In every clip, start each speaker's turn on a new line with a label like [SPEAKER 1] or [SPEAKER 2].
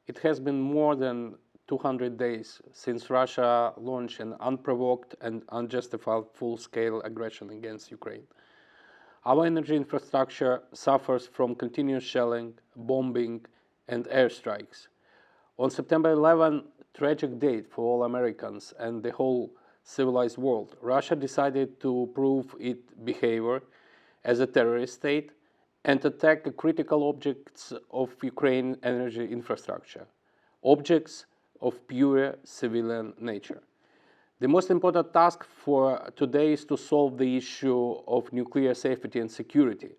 [SPEAKER 1] It has been more than 200 days since Russia launched an unprovoked and unjustified full-scale aggression against Ukraine. Our energy infrastructure suffers from continuous shelling, bombing, and airstrikes. On September 11, tragic date for all Americans and the whole civilized world, Russia decided to prove its behavior as a terrorist state and attack critical objects of Ukraine's energy infrastructure, objects of pure civilian nature. The most important task for today is to solve the issue of nuclear safety and security,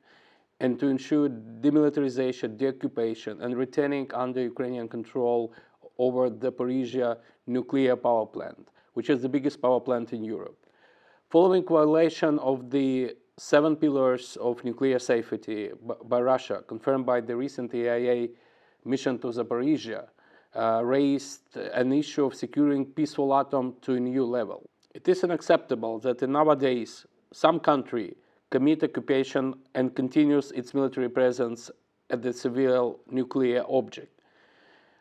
[SPEAKER 1] and to ensure demilitarization, deoccupation, and retaining under Ukrainian control over the Zaporizhzhia nuclear power plant, which is the biggest power plant in Europe. Following violation of the 7 pillars of nuclear safety by Russia, confirmed by the recent EIA mission to Zaporizhzhia, raised an issue of securing peaceful atom to a new level. It is unacceptable that nowadays some country commit occupation and continues its military presence at the civil nuclear object.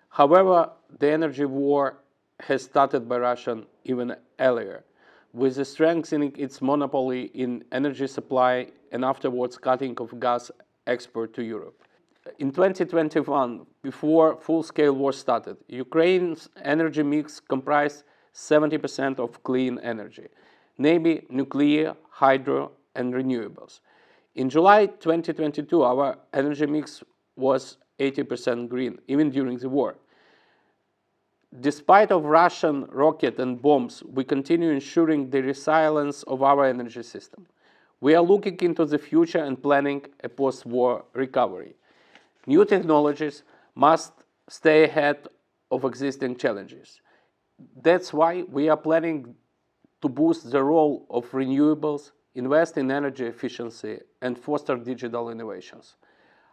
[SPEAKER 1] However, the energy war has started by Russia even earlier, with the strengthening its monopoly in energy supply and afterwards cutting of gas export to Europe. In 2021, before full-scale war started, Ukraine's energy mix comprised 70% of clean energy, namely nuclear, hydro, and renewables. In July 2022, our energy mix was 80% green, even during the war. Despite of Russian rocket and bombs, we continue ensuring the resilience of our energy system. We are looking into the future and planning a post-war recovery. New technologies must stay ahead of existing challenges. That's why we are planning to boost the role of renewables, invest in energy efficiency, and foster digital innovations.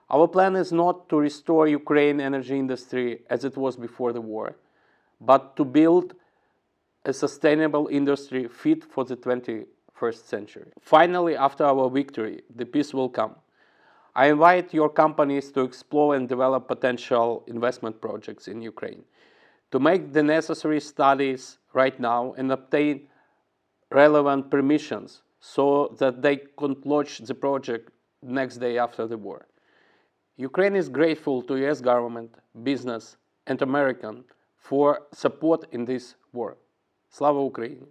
[SPEAKER 1] Our plan is not to restore Ukraine's energy industry as it was before the war, but to build a sustainable industry fit for the 21st century. Finally, after our victory, the peace will come. I invite your companies to explore and develop potential investment projects in Ukraine, to make the necessary studies right now and obtain relevant permissions so that they can launch the project next day after the war. Ukraine is grateful to US government, business, and American for support in this war. Slava Ukraini!